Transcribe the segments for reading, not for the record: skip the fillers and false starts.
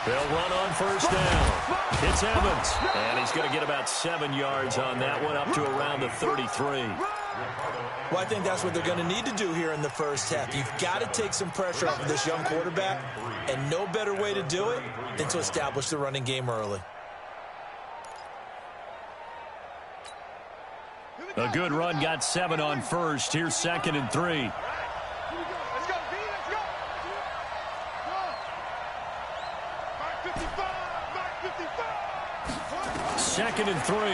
They'll run on first down. It's Evans, and he's going to get about 7 yards on that one, up to around the 33. Well, I think that's what they're going to need to do here in the first half. You've got to take some pressure off of this young quarterback, and no better way to do it than to establish the running game early. A good run got 7 on first. Here's 2nd and 3. Second and 3. And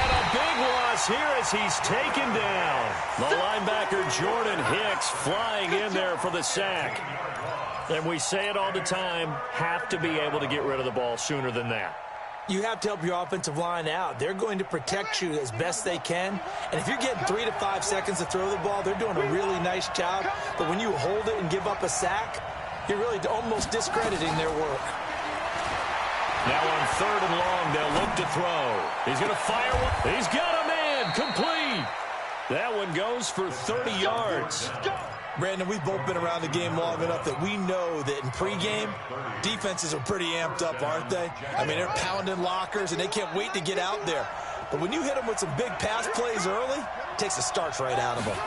a big loss here as he's taken down. The linebacker Jordan Hicks flying in there for the sack. And we say it all the time, have to be able to get rid of the ball sooner than that. You have to help your offensive line out. They're going to protect you as best they can. And if you're getting 3 to 5 seconds to throw the ball, they're doing a really nice job. But when you hold it and give up a sack, you're really almost discrediting their work. Now on 3rd and long, they'll look to throw. He's going to fire one. He's got a man. Complete. That one goes for 30 yards. Brandon, we've both been around the game long enough that we know that in pregame, defenses are pretty amped up, aren't they? I mean, they're pounding lockers, and they can't wait to get out there. But when you hit them with some big pass plays early, it takes the starch right out of them.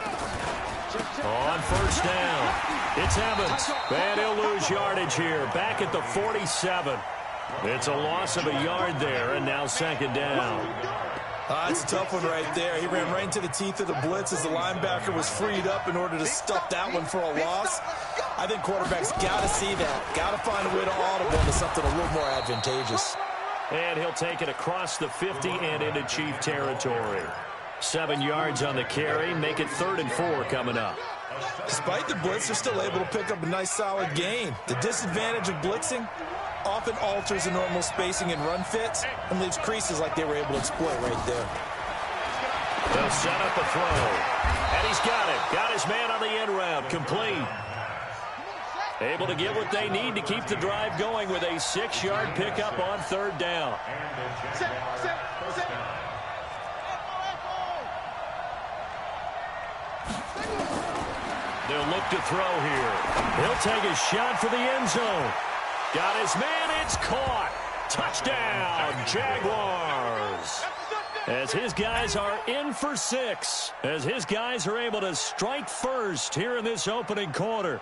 On first down, it's Evans. And he'll lose yardage here, back at the 47. It's a loss of a yard there, and now 2nd down. It's a tough one right there. He ran right into the teeth of the blitz as the linebacker was freed up in order to stuff that one for a loss. I think quarterbacks got to see that. Got to find a way to audible into something a little more advantageous. And he'll take it across the 50 and into Chief territory. 7 yards on the carry. Make it 3rd and 4 coming up. Despite the blitz, they're still able to pick up a nice solid gain. The disadvantage of blitzing often alters the normal spacing and run fits and leaves creases like they were able to exploit right there. They'll set up a throw. And he's got it. Got his man on the end route. Complete. Able to get what they need to keep the drive going with a 6-yard pickup on 3rd down. They'll look to throw here. He'll take a shot for the end zone. Got his man, it's caught. Touchdown, Jaguars. As his guys are in for 6. As his guys are able to strike first here in this opening quarter.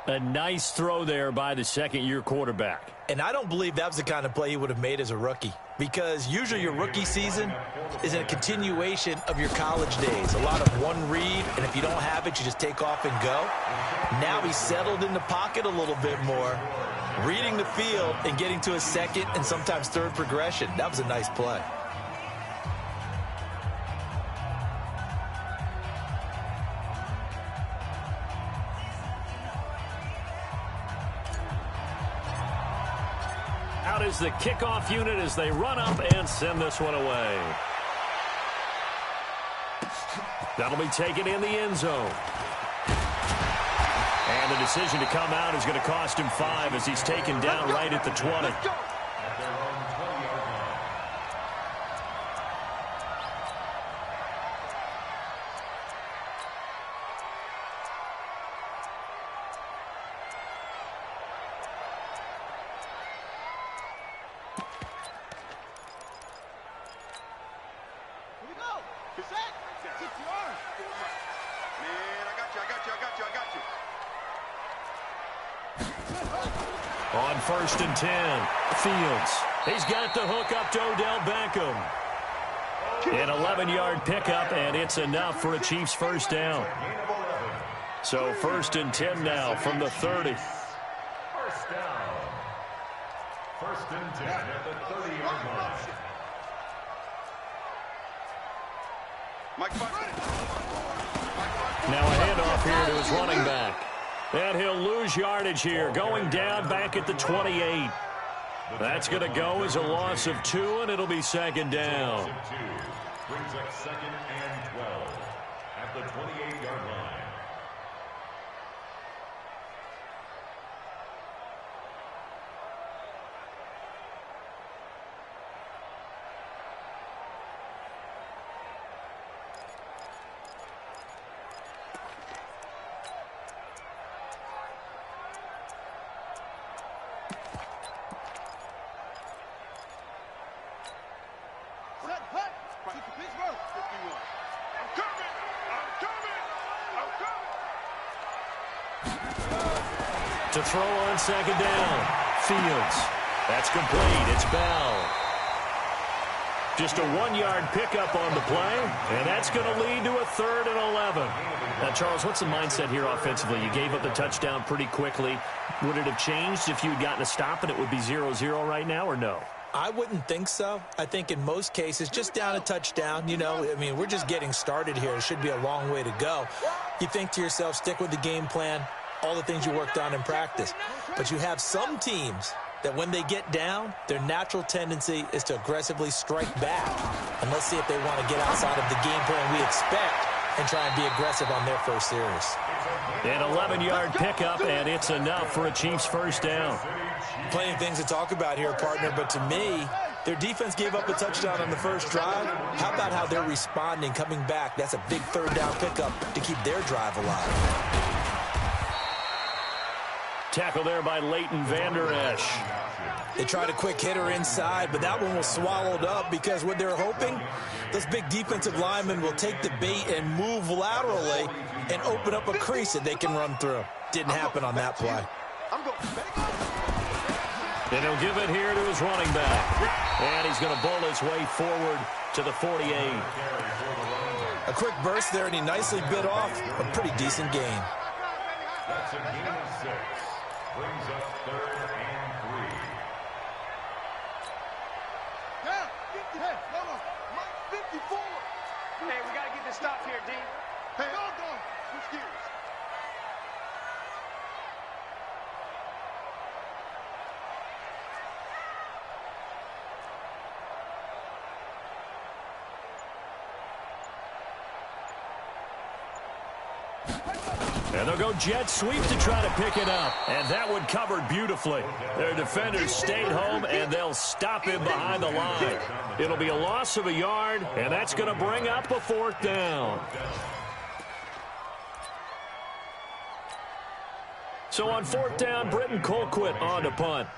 A nice throw there by the 2nd-year quarterback. And I don't believe that was the kind of play he would have made as a rookie. Because usually your rookie season is a continuation of your college days. A lot of one read, and if you don't have it, you just take off and go. Now he's settled in the pocket a little bit more, reading the field and getting to a 2nd and sometimes 3rd progression. That was a nice play. Out is the kickoff unit as they run up and send this one away. That'll be taken in the end zone. And the decision to come out is going to cost him 5 as he's taken down right at the 20. On 1st and 10, Fields. He's got the hook up to Odell Beckham. An 11-yard pickup, and it's enough for a Chiefs first down. So 1st and 10 now from the 30. First down. 1st and 10 at the 30-yard line. Now a handoff here to his running back. And he'll lose yardage here, going down back at the 28. That's going to go as a loss of 2, and it'll be 2nd down. Brings up 2nd and 12 at the 28-yard line. To throw on second down. Fields. That's complete. It's Bell. Just a 1-yard pickup on the play, and that's going to lead to a 3rd and 11. Now, Charles, what's the mindset here offensively? You gave up the touchdown pretty quickly. Would it have changed if you had gotten a stop and it would be 0-0 right now, or no? I wouldn't think so. I think in most cases, just down a touchdown, you know, I mean, we're just getting started here. It should be a long way to go. You think to yourself, stick with the game plan, all the things you worked on in practice. But you have some teams that when they get down, their natural tendency is to aggressively strike back. And let's see if they want to get outside of the game plan we expect and try and be aggressive on their first series. An 11-yard pickup, and it's enough for a Chiefs first down. Plenty of things to talk about here, partner, but to me, their defense gave up a touchdown on the first drive. How about how they're responding, coming back? That's a big 3rd down pickup to keep their drive alive. Tackle there by Leighton Vander Esch. They tried a quick hitter inside, but that one was swallowed up because what they're hoping, those big defensive linemen will take the bait and move laterally and open up a crease that they can run through. Didn't happen on that play. And he'll give it here to his running back. And he's going to bowl his way forward to the 48. A quick burst there, and he nicely bit off a pretty decent gain. That's a gain of 6. Brings up 3rd and 3. Down. Hey, hold on. Mike 54. Hey, we got to get this stop here, D. Hey, hold on. Switch gears. And they'll go jet sweep to try to pick it up. And that one covered beautifully. Their defenders stayed home, and they'll stop him behind the line. It'll be a loss of a yard, and that's going to bring up a 4th down. So on 4th down, Britton Colquitt on to punt.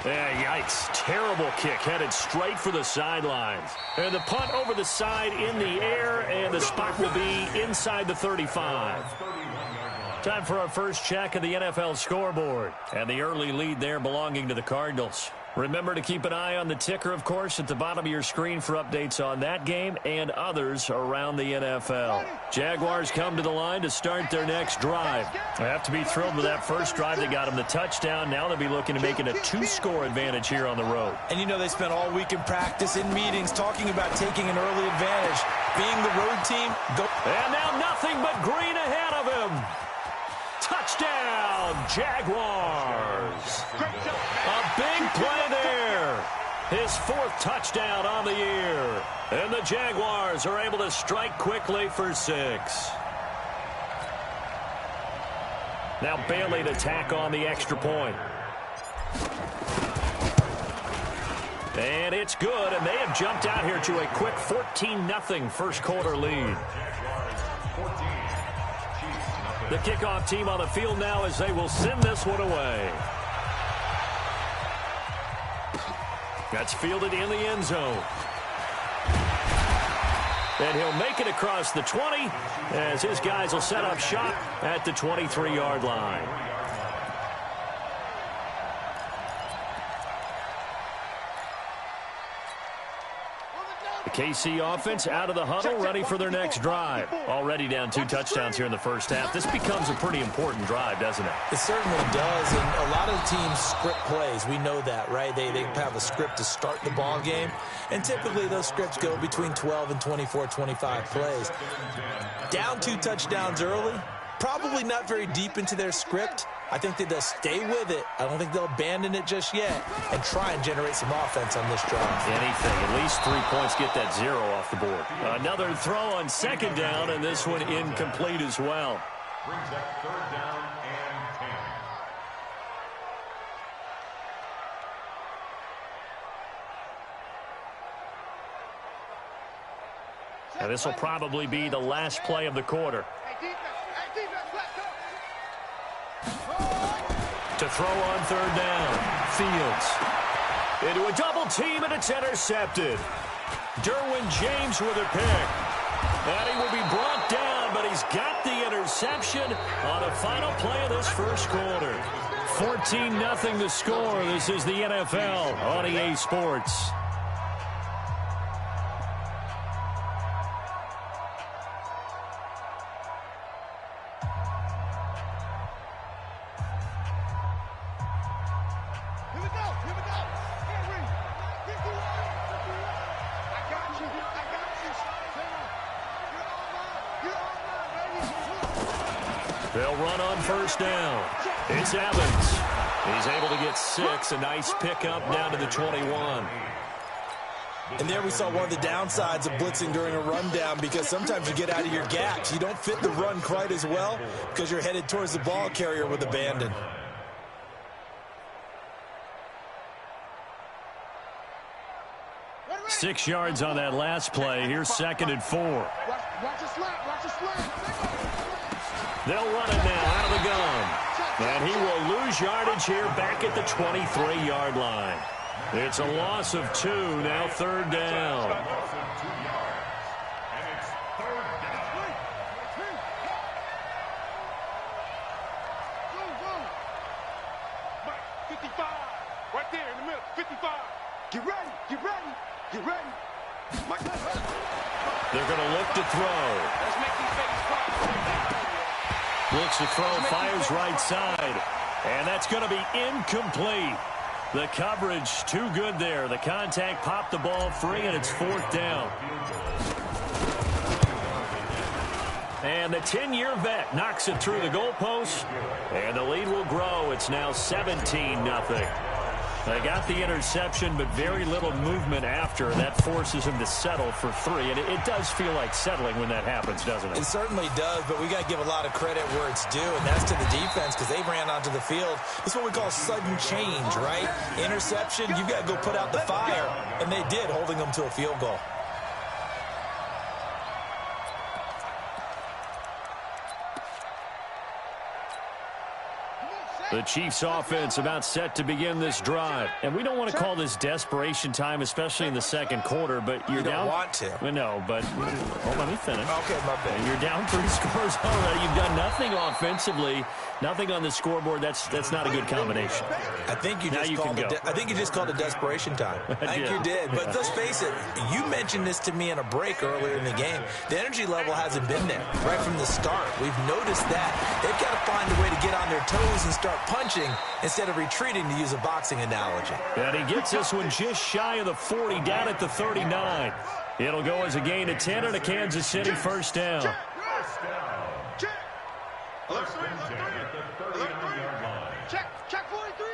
Yikes. Terrible kick headed straight for the sidelines. And the punt over the side in the air, and the spot will be inside the 35. Time for our first check of the NFL scoreboard. And the early lead there belonging to the Cardinals. Remember to keep an eye on the ticker, of course, at the bottom of your screen for updates on that game and others around the NFL. Jaguars come to the line to start their next drive. They have to be thrilled with that first drive. They got them the touchdown. Now they'll be looking to make it a 2-score advantage here on the road. And you know they spent all week in practice, in meetings, talking about taking an early advantage. Being the road team, go. And now nothing but green ahead of him. Touchdown, Jaguars. A big play there. His 4th touchdown on the year. And the Jaguars are able to strike quickly for 6. Now Bailey to tack on the extra point. And it's good, and they have jumped out here to a quick 14-0 first quarter lead. The kickoff team on the field now as they will send this one away. That's fielded in the end zone. And he'll make it across the 20 as his guys will set up shop at the 23-yard line. The KC offense out of the huddle, ready for their next drive. Already down 2 touchdowns here in the first half. This becomes a pretty important drive, doesn't it? It certainly does, and a lot of teams script plays. We know that, right? They have a script to start the ball game, and typically those scripts go between 12 and 24, 25 plays. Down 2 touchdowns early, probably not very deep into their script. I think that they'll stay with it. I don't think they'll abandon it just yet and try and generate some offense on this drive. Anything. At least 3 points, get that 0 off the board. Another throw on second down, and this one incomplete as well. Brings up 3rd down and 10. Now this will probably be the last play of the quarter. To throw on 3rd down. Fields. Into a double team, and it's intercepted. Derwin James with a pick. And he will be brought down, but he's got the interception on the final play of this first quarter. 14-0 the score. This is the NFL on EA Sports. They'll run on first down. It's Evans. He's able to get 6. A nice pickup down to the 21. And there we saw one of the downsides of blitzing during a rundown, because sometimes you get out of your gaps. You don't fit the run quite as well because you're headed towards the ball carrier with abandon. Six yards on that last play. Here's 2nd and 4. Watch the slap. Watch the slap. They'll run it now out of the gun. And he will lose yardage here back at the 23-yard line. It's a loss of 2, now 3rd down. Right there in the middle, 55. Get ready, get ready, get ready. They're going to look to throw. Let's make these babies cry. Looks to throw, fires right side. And that's going to be incomplete. The coverage too good there. The contact popped the ball free, and it's 4th down. And the 10-year vet knocks it through the goalpost, and the lead will grow. It's now 17-0. They got the interception, but very little movement after. That forces him to settle for 3. And it does feel like settling when that happens, doesn't it? It certainly does, but we got to give a lot of credit where it's due, and that's to the defense, because they ran onto the field. It's what we call sudden change, right? Interception, you've got to go put out the fire, and they did, holding them to a field goal. The Chiefs offense about set to begin this drive. And we don't want to call this desperation time, especially in the second quarter, but you're down. You don't want to. Well, no, but let me finish. Okay, my bad. And you're down 3 scores already. You've done nothing offensively, nothing on the scoreboard. That's not a good combination. I think you just called it desperation time. I think you did. But let's face it, you mentioned this to me in a break earlier in the game. The energy level hasn't been there right from the start. We've noticed that. They've got to find a way to get on their toes and start punching instead of retreating, to use a boxing analogy. And he gets this one just shy of the 40, down at the 39. It'll go as a gain of 10 and a Kansas City first down. Check 43.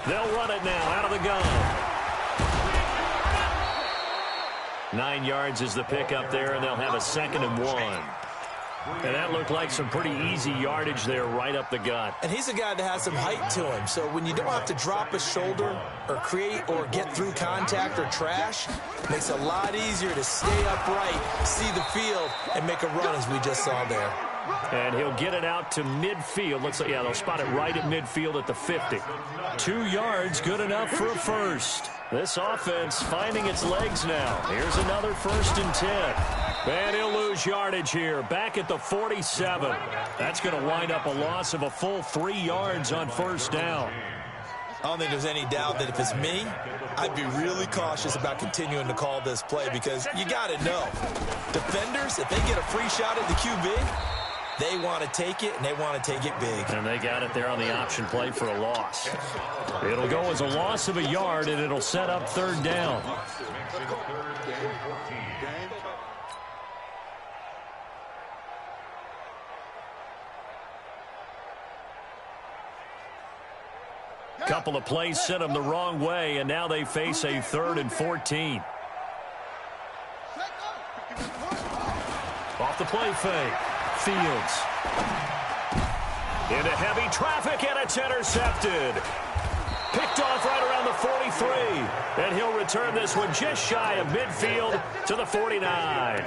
They'll run it now out of the gun. 9 yards is the pickup there, and they'll have a 2nd and 1. And that looked like some pretty easy yardage there right up the gut. And he's a guy that has some height to him. So when you don't have to drop a shoulder or create or get through contact or trash, it makes it a lot easier to stay upright, see the field, and make a run, as we just saw there. And he'll get it out to midfield. Looks like, yeah, they'll spot it right at midfield at the 50. 2 yards, good enough for a first. This offense finding its legs now. Here's another 1st and 10. And he'll lose yardage here, back at the 47. That's going to wind up a loss of a full 3 yards on first down. I don't think there's any doubt that if it's me, I'd be really cautious about continuing to call this play, because you got to know, defenders, if they get a free shot at the QB, they want to take it, and they want to take it big. And they got it there on the option play for a loss. It'll go as a loss of a yard, and it'll set up 3rd down. Couple of plays sent them the wrong way, and now they face a 3rd and 14. Off the play fake. Fields. Into heavy traffic, and it's intercepted. Picked off right around around the 43. And he'll return this one just shy of midfield to the 49.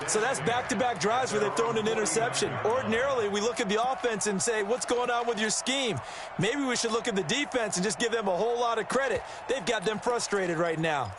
So that's back-to-back drives where they've thrown an interception. Ordinarily, we look at the offense and say, what's going on with your scheme? Maybe we should look at the defense and just give them a whole lot of credit. They've got them frustrated right now.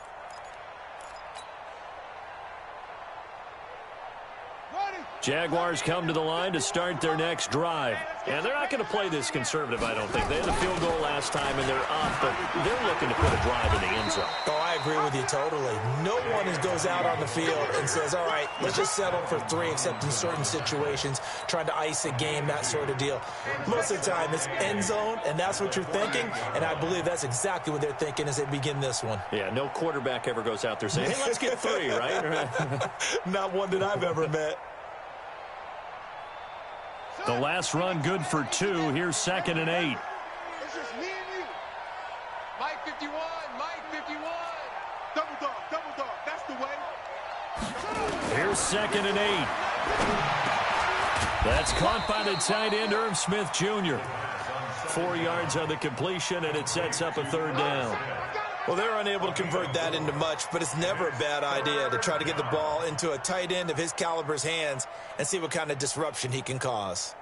Jaguars come to the line to start their next drive. And they're not going to play this conservative, I don't think. They had a field goal last time, and they're up, but they're looking to put a drive in the end zone. Oh, I agree with you totally. No one goes out on the field and says, all right, let's just settle for 3, except in certain situations, trying to ice a game, that sort of deal. Most of the time, it's end zone, and that's what you're thinking, and I believe that's exactly what they're thinking as they begin this one. Yeah, no quarterback ever goes out there saying, hey, let's get 3, right? Not one that I've ever met. The last run good for 2. Here's 2nd and 8. It's just me and you. Mike 51, Mike 51. Double dog, that's the way. Here's 2nd and 8. That's caught by the tight end, Irv Smith Jr. 4 yards on the completion, and it sets up a 3rd down. Well, they're unable to convert that into much, but it's never a bad idea to try to get the ball into a tight end of his caliber's hands and see what kind of disruption he can cause.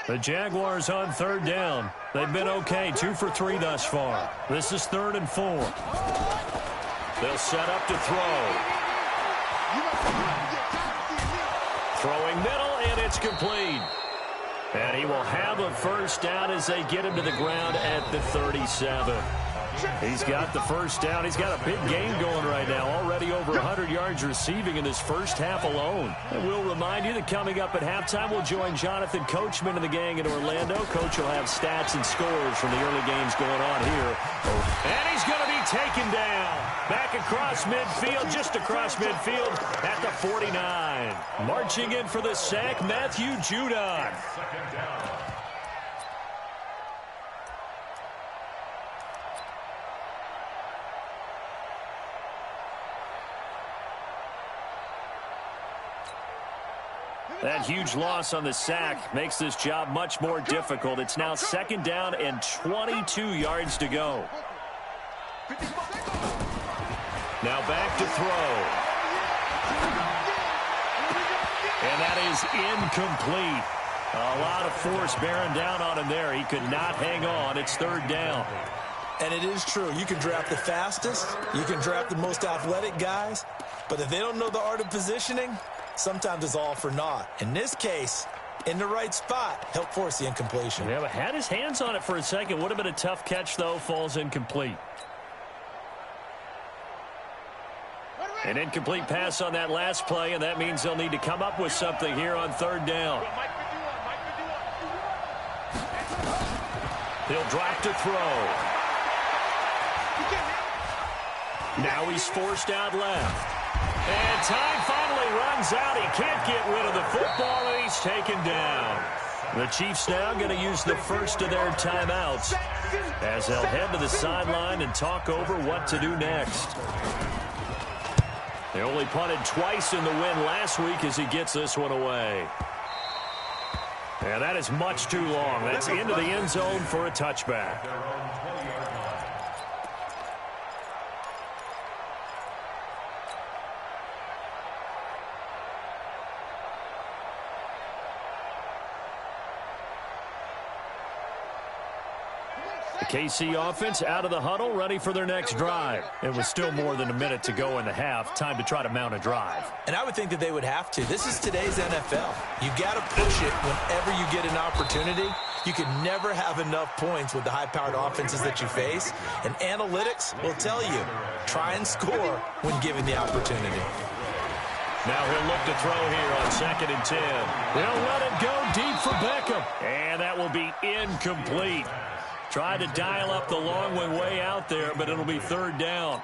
The Jaguars on 3rd down. They've been okay, 2 for 3 thus far. This is 3rd and 4. They'll set up to throw. Throwing middle, and it's complete. And he will have a 1st down as they get him to the ground at the 37. He's got the 1st down. He's got a big game going right now. Already over 100 yards receiving in this first half alone. And we'll remind you that coming up at halftime, we'll join Jonathan Coachman and the gang in Orlando. Coach will have stats and scores from the early games going on here. And he's going to be taken down. Back across midfield, just across midfield at the 49. Marching in for the sack, Matthew Judon. That huge loss on the sack makes this job much more difficult. It's now 2nd down and 22 yards to go. Now back to throw. And that is incomplete. A lot of force bearing down on him there. He could not hang on. It's 3rd down. And it is true. You can draft the fastest. You can draft the most athletic guys. But if they don't know the art of positioning, sometimes it's all for naught. In this case, in the right spot, help force the incompletion. Yeah, but had his hands on it for a second. Would have been a tough catch, though. Falls incomplete. An incomplete pass on that last play, and that means they'll need to come up with something here on 3rd down. He'll drop to throw. Now he's forced out left. And time finally runs out. He can't get rid of the football, and he's taken down. The Chiefs now going to use the first of their timeouts as they'll head to the sideline and talk over what to do next. They only punted twice in the win last week as he gets this one away. And that is much too long. That's into the end zone for a touchback. The KC offense out of the huddle, ready for their next drive. It was still more than a minute to go in the half. Time to try to mount a drive. And I would think that they would have to. This is today's NFL. You got to push it whenever you get an opportunity. You can never have enough points with the high-powered offenses that you face. And analytics will tell you, try and score when given the opportunity. Now he'll look to throw here on 2nd and 10. They'll let it go deep for Beckham. And that will be incomplete. Tried to dial up the long one way out there, but it'll be 3rd down.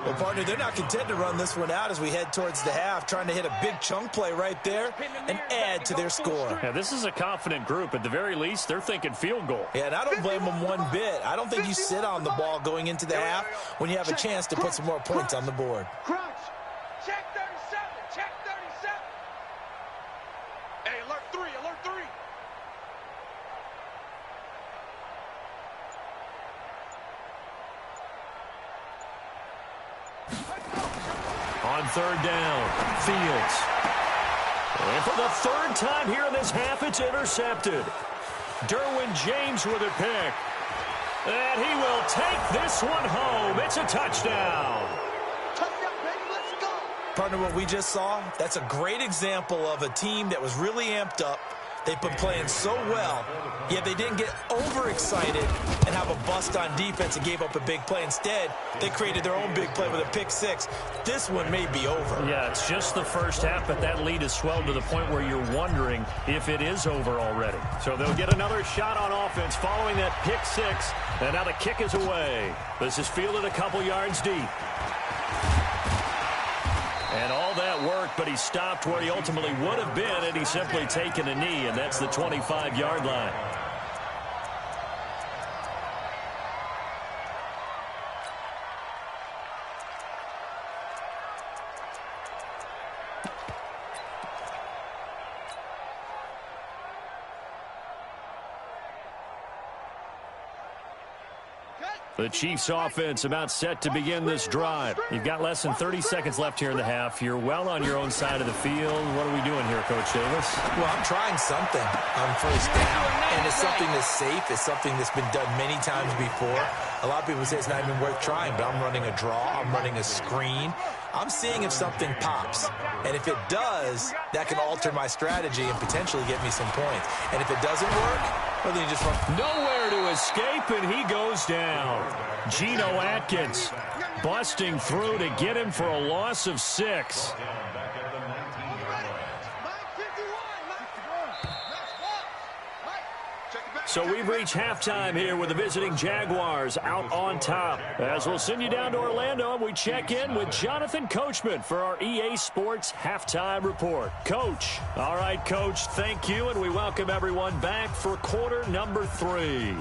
Well, partner, they're not content to run this one out as we head towards the half, trying to hit a big chunk play right there and add to their score. Yeah, this is a confident group. At the very least, they're thinking field goal. Yeah, and I don't blame them one bit. I don't think you sit on the ball going into the half when you have a chance to put some more points on the board. Crunch. Check 37. Check 37. Hey, alert 3. Alert 3. On third down, Fields. And for the third time here in this half, it's intercepted. Derwin James with a pick. And he will take this one home. It's a touchdown. Touchdown, baby, let's go. Partner, what we just saw, that's a great example of a team that was really amped up. They've been playing so well, yet they didn't get overexcited and have a bust on defense and gave up a big play. Instead, they created their own big play with a pick six. This one may be over. Yeah, it's just the first half, but that lead has swelled to the point where you're wondering if it is over already. So they'll get another shot on offense following that pick six, and now the kick is away. This is fielded a couple yards deep. And all that worked, but he stopped where he ultimately would have been, and he's simply taken a knee, and that's the 25-yard line. The Chiefs offense about set to begin this drive. You've got less than 30 seconds left here in the half. You're well on your own side of the field. What are we doing here, Coach Davis? Well, I'm trying something on first down, and it's something that's safe. It's something that's been done many times before. A lot of people say it's not even worth trying, but I'm running a draw. I'm running a screen. I'm seeing if something pops. And if it does, that can alter my strategy and potentially get me some points. And if it doesn't work, well, then you just run. Nowhere to escape, and he goes down. Geno Atkins busting through to get him for a loss of 6. So we've reached halftime here with the visiting Jaguars out on top. As we'll send you down to Orlando, and we check in with Jonathan Coachman for our EA Sports Halftime Report. Coach. All right, Coach, thank you, and we welcome everyone back for quarter number 3.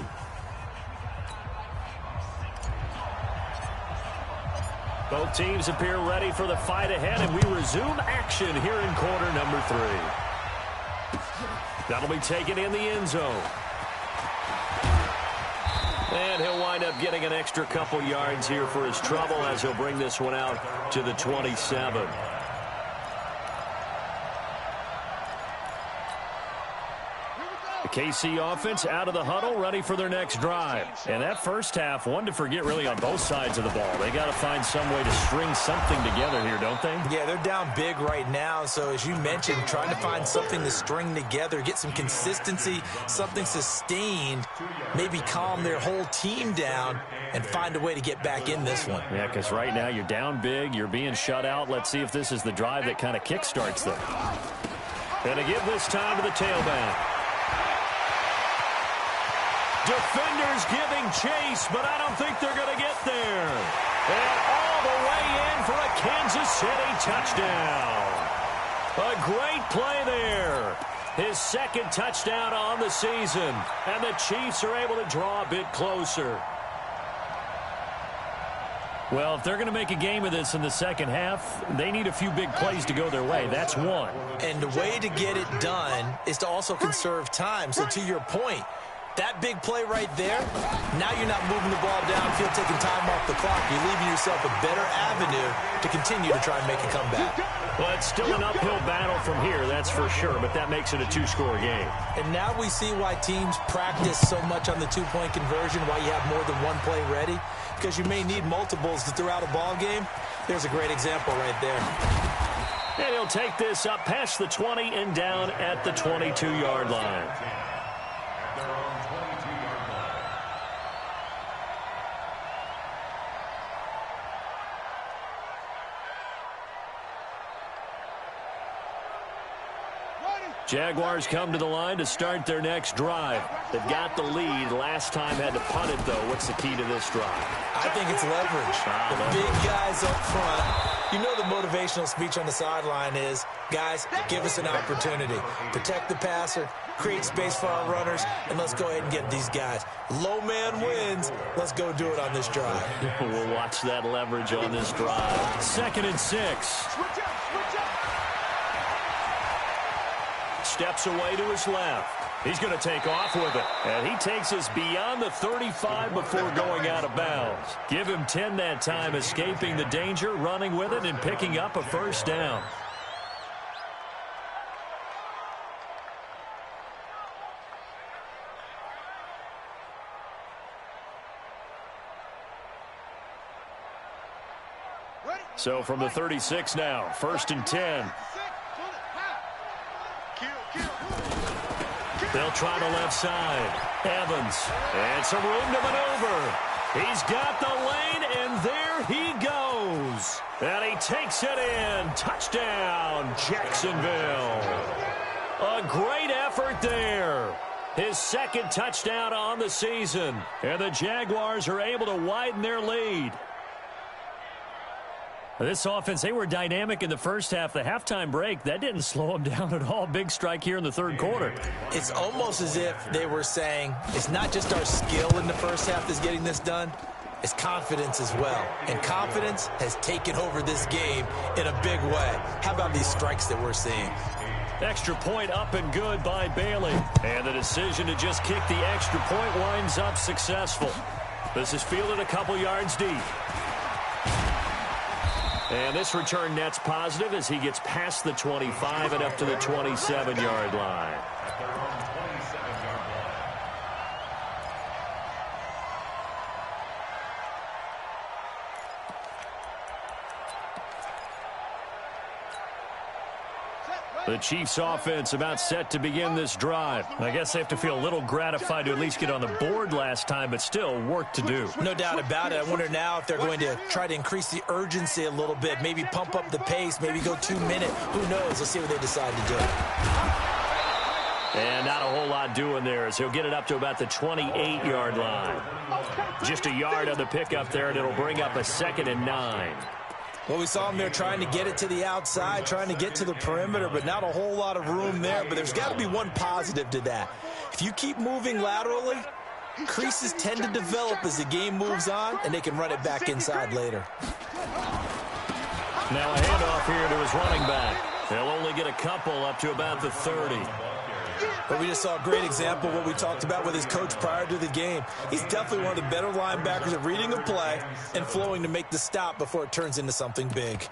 Both teams appear ready for the fight ahead, and we resume action here in quarter number 3. That'll be taken in the end zone. And he'll wind up getting an extra couple yards here for his trouble as he'll bring this one out to the 27. The KC offense out of the huddle, ready for their next drive. And that first half, one to forget really on both sides of the ball. They got to find some way to string something together here, don't they? Yeah, they're down big right now. So as you mentioned, trying to find something to string together, get some consistency, something sustained, maybe calm their whole team down and find a way to get back in this one. Yeah, because right now you're down big, you're being shut out. Let's see if this is the drive that kind of kickstarts them. And to give this time to the tailback. Defenders giving chase, but I don't think they're going to get there. And all the way in for a Kansas City touchdown. A great play there. His second touchdown on the season. And the Chiefs are able to draw a bit closer. Well, if they're going to make a game of this in the second half, they need a few big plays to go their way. That's one. And the way to get it done is to also conserve time. So to your point, that big play right there, now you're not moving the ball downfield, taking time off the clock. You're leaving yourself a better avenue to continue to try and make a comeback. Well, it's still an uphill battle from here, that's for sure, but that makes it a 2-score game. And now we see why teams practice so much on the 2-point conversion, why you have more than one play ready, because you may need multiples to throw out a ball game. There's a great example right there. And he'll take this up past the 20 and down at the 22-yard line. Jaguars come to the line to start their next drive. They've got the lead. Last time had to punt it, though. What's the key to this drive? I think it's leverage. The big guys up front. You know the motivational speech on the sideline is, guys, give us an opportunity. Protect the passer, create space for our runners, and let's go ahead and get these guys. Low man wins. Let's go do it on this drive. We'll watch that leverage on this drive. 2nd and 6. Steps away to his left. He's going to take off with it. And he takes us beyond the 35 before going out of bounds. Give him 10 that time, escaping the danger, running with it, and picking up a first down. So from the 36 now, 1st and 10. They'll try the left side. Evans. And some room to maneuver. He's got the lane, and there he goes. And he takes it in. Touchdown, Jacksonville. A great effort there. His second touchdown on the season. And the Jaguars are able to widen their lead. This offense, they were dynamic in the first half. The halftime break, that didn't slow them down at all. Big strike here in the third quarter. It's almost as if they were saying, it's not just our skill in the first half that's getting this done, it's confidence as well. And confidence has taken over this game in a big way. How about these strikes that we're seeing? Extra point up and good by Bailey. And the decision to just kick the extra point winds up successful. This is fielded a couple yards deep. And this return net's positive as he gets past the 25 and up to the 27-yard line. The Chiefs offense about set to begin this drive. I guess they have to feel a little gratified to at least get on the board last time, but still work to do. No doubt about it. I wonder now if they're going to try to increase the urgency a little bit, maybe pump up the pace, maybe go 2 minute. Who knows? Let's see what they decide to do. And not a whole lot doing there as he'll get it up to about the 28-yard line. Just a yard on the pickup there, and it'll bring up a 2nd and 9. Well, we saw him there trying to get it to the outside, trying to get to the perimeter, but not a whole lot of room there. But there's got to be one positive to that. If you keep moving laterally, creases tend to develop as the game moves on, and they can run it back inside later. Now a handoff here to his running back. They'll only get a couple up to about the 30. But we just saw a great example of what we talked about with his coach prior to the game. He's definitely one of the better linebackers at reading a play and flowing to make the stop before it turns into something big.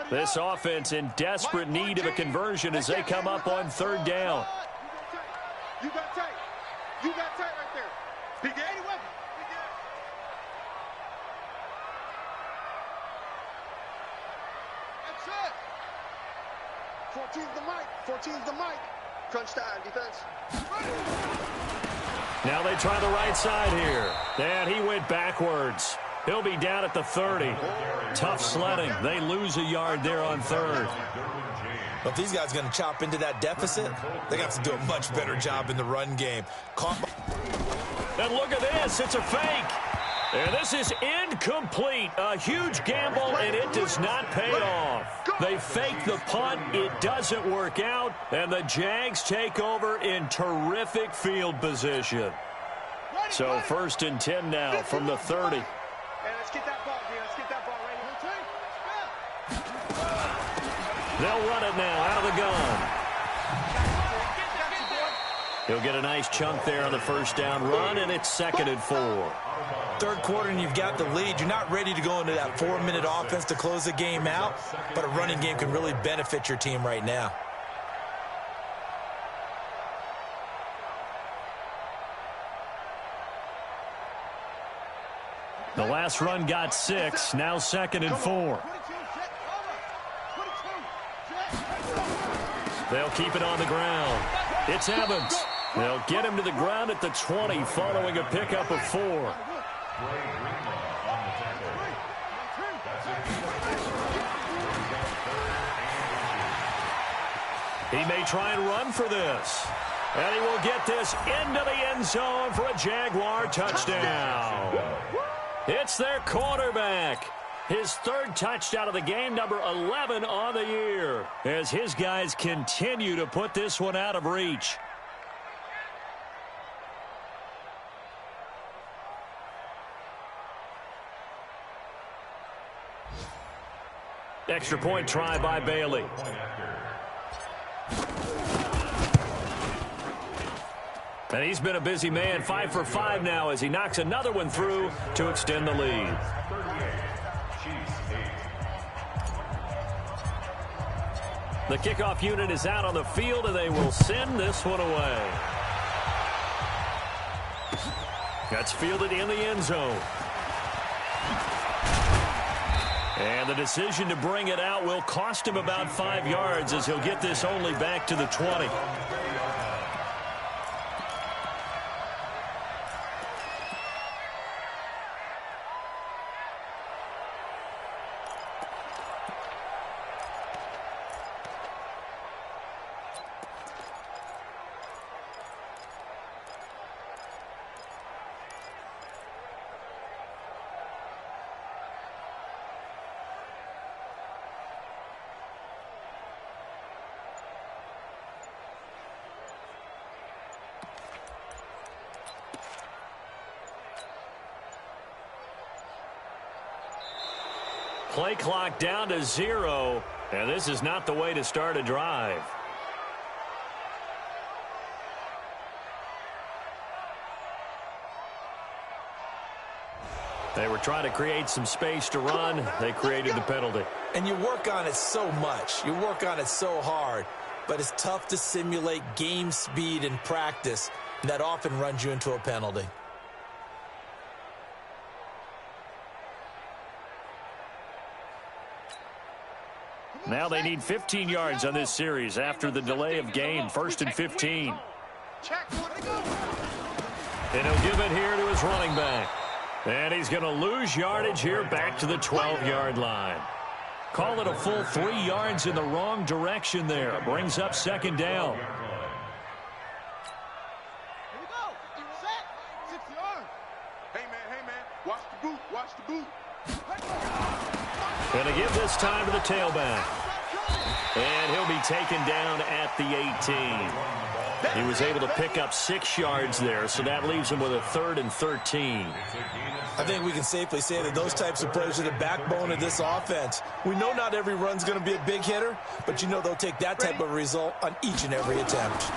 This offense in desperate need of a conversion as they come up on 3rd down. You got tight. You got tight right there. Big Eddie weapon. That's it. 14's the mic. 14's the mic. Crunch time, defense. Now they try the right side here. And he went backwards. He'll be down at the 30. Tough sledding. They lose a yard there on 3rd. But if these guys are going to chop into that deficit, they have to do a much better job in the run game. And look at this. It's a fake. And this is incomplete. A huge gamble, and it does not pay off. They fake the punt. It doesn't work out. And the Jags take over in terrific field position. So 1st and 10 now from the 30. Let's get that ball, dude. Let's get that ball right here. They'll run it now out of the gun. He'll get a nice chunk there on the 1st down run, and it's 2nd and 4. 3rd quarter and you've got the lead. You're not ready to go into that 4-minute offense to close the game out, but a running game can really benefit your team right now. The last run got 6, now 2nd and 4. They'll keep it on the ground. It's Evans. They'll get him to the ground at the 20 following a pickup of 4. He may try and run for this. And he will get this into the end zone for a Jaguar touchdown. It's their quarterback. His 3rd touchdown of the game, number 11 on the year, as his guys continue to put this one out of reach. Extra point try by Bailey. And he's been a busy man, 5 for 5 now as he knocks another one through to extend the lead. The kickoff unit is out on the field, and they will send this one away. That's fielded in the end zone. And the decision to bring it out will cost him about 5 yards as he'll get this only back to the 20. Play clock down to 0, and this is not the way to start a drive. They were trying to create some space to run. They created the penalty. And you work on it so much. You work on it so hard. But it's tough to simulate game speed in practice, and that often runs you into a penalty. Now they need 15 yards on this series after the delay of game. 1st and 15. And he'll give it here to his running back. And he's going to lose yardage here back to the 12-yard line. Call it a full 3 yards in the wrong direction there. Brings up 2nd down. Here we go. Set. 6 yards. Hey, man. Watch the boot. Watch the boot. Going to give this time to the tailback. And he'll be taken down at the 18. He was able to pick up 6 yards there, so that leaves him with a 3rd and 13. I think we can safely say that those types of plays are the backbone of this offense. We know not every run's going to be a big hitter, but you know they'll take that type of result on each and every attempt.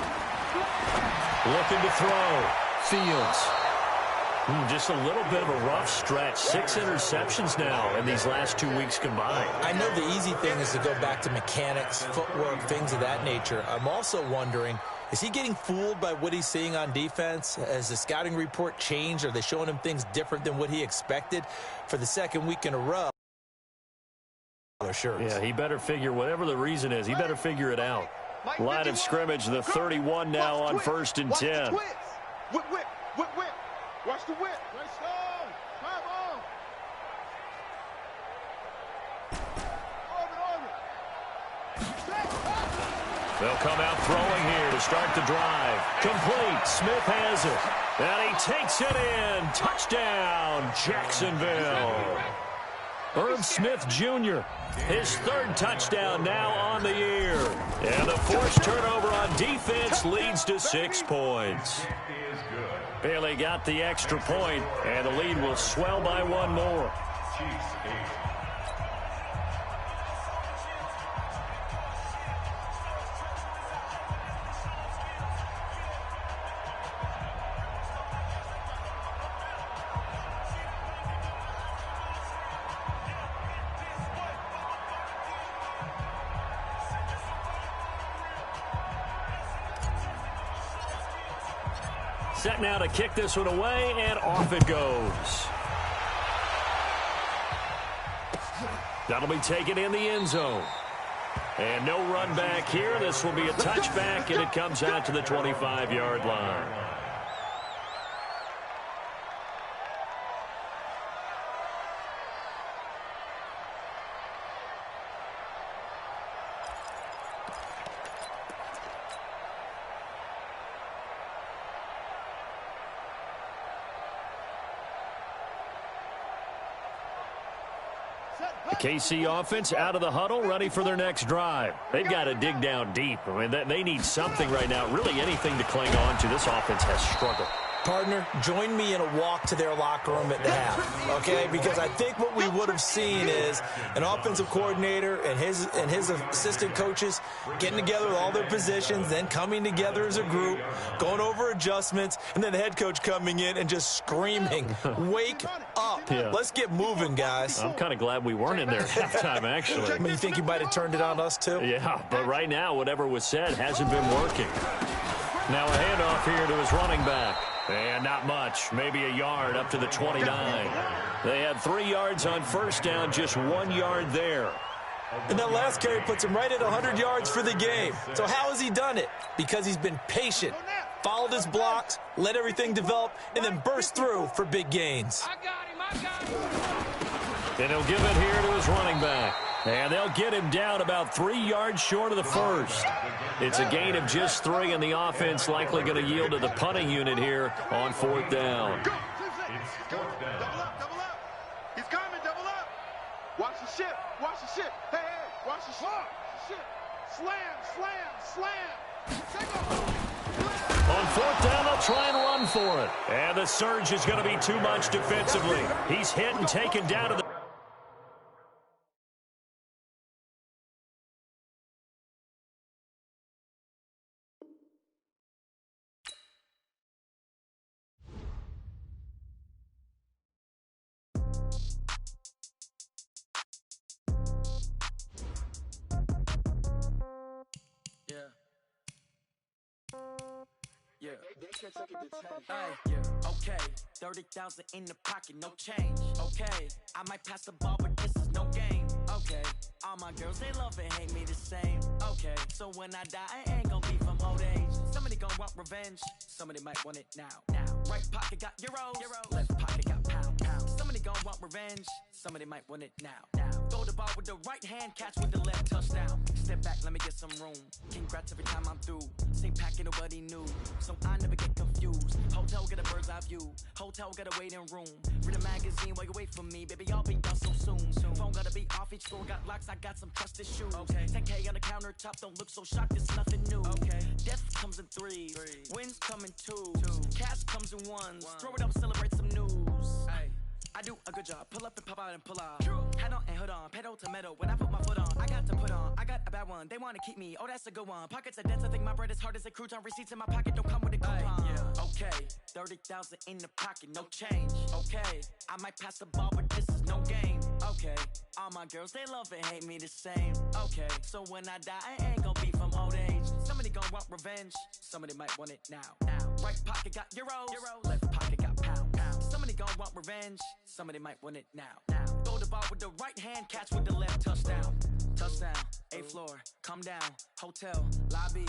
Looking to throw. Fields. Just a little bit of a rough stretch. 6 interceptions now in these last 2 weeks combined. I know the easy thing is to go back to mechanics, footwork, things of that nature. I'm also wondering, is he getting fooled by what he's seeing on defense? Has the scouting report changed? Are they showing him things different than what he expected? For the 2nd week in a row, sure. Yeah, he better figure, whatever the reason is, he better figure it out. Line of scrimmage, the 31 now on 1st and 10. Whip. Watch the whip. Nice stone. Come on. They'll come out throwing here to start the drive. Complete. Smith has it. And he takes it in. Touchdown, Jacksonville. Irv Smith Jr., his 3rd touchdown now on the year. And the forced turnover on defense leads to 6 points. Bailey got the extra point, and the lead will swell by 1 more. Set now to kick this one away, and off it goes. That'll be taken in the end zone. And no run back here. This will be a touchback, and it comes out to the 25-yard line. The KC offense out of the huddle, ready for their next drive. They've got to dig down deep. I mean, they need something right now, really anything to cling on to. This offense has struggled. Partner, join me in a walk to their locker room at the half, okay? Because I think what we would have seen is an offensive coordinator and his assistant coaches getting together with all their positions, then coming together as a group, going over adjustments, and then the head coach coming in and just screaming, "Wake up. Yeah. Let's get moving, guys." I'm kind of glad we weren't in there at halftime, actually. I mean, you think he might have turned it on us, too? Yeah, but right now, whatever was said hasn't been working. Now a handoff here to his running back. And not much, maybe a yard up to the 29. They had 3 yards on first down, just 1 yard there. And that last carry puts him right at 100 yards for the game. So how has he done it? Because he's been patient, followed his blocks, let everything develop, and then burst through for big gains. I got him. And he'll give it here to his running back. And they'll get him down about 3 yards short of the first. It's a gain of just 3, and the offense likely going to yield to the punting unit here on 4th down. Double up, double up. He's coming, double up. Watch the ship, watch the ship. Hey, watch the ship. Slam. Take off. On 4th down, they'll try and run for it. And the surge is going to be too much defensively. He's hit and taken down to the... Yeah. Okay. 30,000 in the pocket, no change. Okay. I might pass the ball, but this is no game. Okay. All my girls, they love and hate me the same. Okay. So when I die, I ain't gonna be from old age. Somebody gonna want revenge. Somebody might want it now. Right pocket got euros. Left pocket got pound. Somebody gonna want revenge. Somebody might want it now. Throw the ball with the right hand, catch with the left, touchdown. Step back, let me get some room. Congrats every time I'm through. Same packet, nobody knew. So I never get confused. Hotel get a bird's eye view. Hotel got a waiting room. Read a magazine while you wait for me. Baby, I'll be done so soon. Phone gotta be off, each store got locks. I got some trusted shoes. 10K on the countertop, don't look so shocked, it's nothing new. Death comes in threes. Wins come in twos. Cash comes in ones. Throw it up, celebrate some news. I do a good job. Pull up and pop out and pull out. Head on and hood on. Pedal to metal. When I put my foot on, I got to put on. I got a bad one. They want to keep me. Oh, that's a good one. Pockets are dense. I think my bread is hard as a crouton. Receipts in my pocket don't come with a coupon. Okay. 30,000 in the pocket. No change. Okay. I might pass the ball, but this is no game. Okay. All my girls, they love and hate me the same. Okay. So when I die, I ain't gonna be from old age. Somebody gonna want revenge. Somebody might want it now. Right pocket got euros. Left pocket got pound. Somebody gonna want revenge. Somebody might want it now. Throw the ball with the right hand, catch with the left, touchdown. Touchdown, 8th floor, come down, hotel, lobby.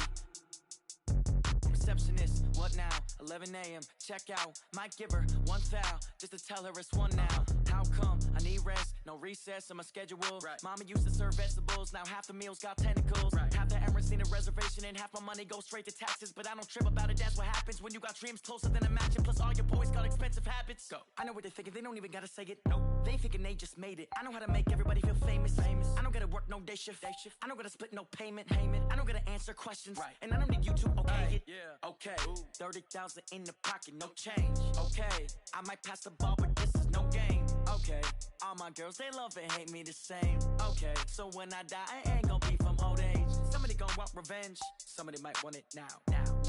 Receptionist, what now? 11 a.m., check out. Might give her one foul, just to tell her it's one now. How come? I need rest, no recess in my schedule. Mama used to serve vegetables, now half the meals got tentacles. Half the errands need a reservation and half my money goes straight to taxes. But I don't trip about it, that's what happens when you got dreams closer than a mansion. Plus all your boys got expensive habits. Go. I know what they're thinking, they don't even gotta say it. No, they thinking they just made it. I know how to make everybody feel famous. I don't gotta work no day shift. I don't gotta split no payment. I don't gotta answer questions. And I don't need you to okay it. Okay, 30,000 in the pocket, no change. Okay, I might pass the ball, but this is no game. Okay, all my girls, they love and hate me the same. Okay, so when I die, I ain't gonna be from old age. Somebody gonna want revenge. Somebody might want it now.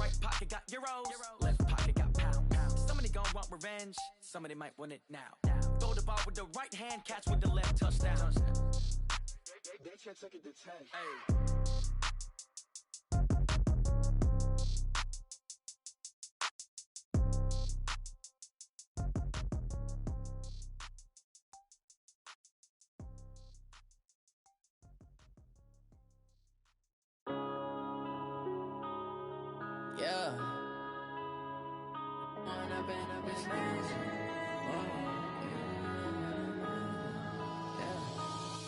Right pocket got euros. Left pocket got pound. Somebody gonna want revenge. Somebody might want it now. Throw the ball with the right hand, catch with the left, touchdown. They can't take it to 10. Yeah.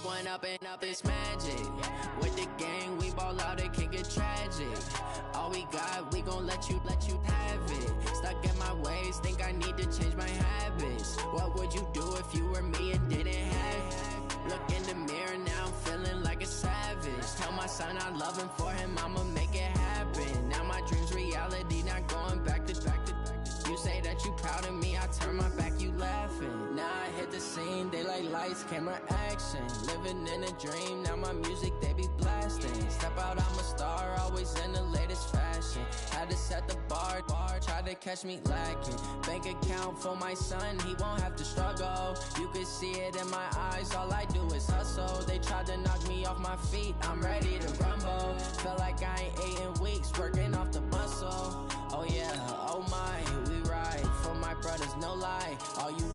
One up and up is magic. With the gang, we ball out, it can get tragic. All we got, we gon' let you have it. Stuck in my ways, think I need to change my habits. What would you do if you were me and didn't have it? Look in the mirror, now I'm feeling like a savage. Tell my son I love him, for him I'ma make it happen. Now my dream's reality, not going back to. You say that that you proud of me. I turn my back, you laughing. Now I hit the scene, they like lights, camera, action. Living in a dream, now my music, they be blasting. Step out, I'm a star, always in the latest fashion. Had to set the bar, try to catch me lacking. Bank account for my son, he won't have to struggle. You could see it in my eyes, all I do is hustle. They tried to knock me off my feet, I'm ready to rumble. Felt like I ain't ate in weeks, working off the muscle. Oh yeah, oh my, we ride for my brothers, no lie. All you